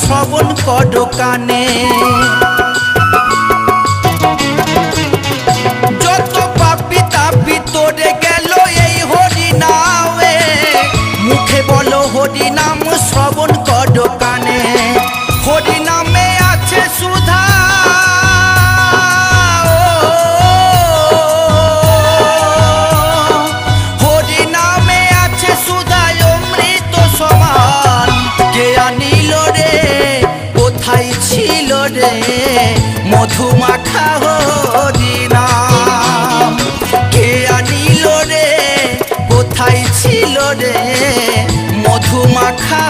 শ্রবণ কর কানে। যত পাপি তাপি তোরে গেল এই হরি নামে, মুখে বলো হরি নাম শ্রবণ কর কানে। হরি নামে আছে সুধা, হরি নামে আছে সুধা অমৃত সমান। কে আনিল রে কোথায় ছিল রে মধু মাখা হরি নাম। কে আনিল রে কোথায় ছিল রে মধু মাখা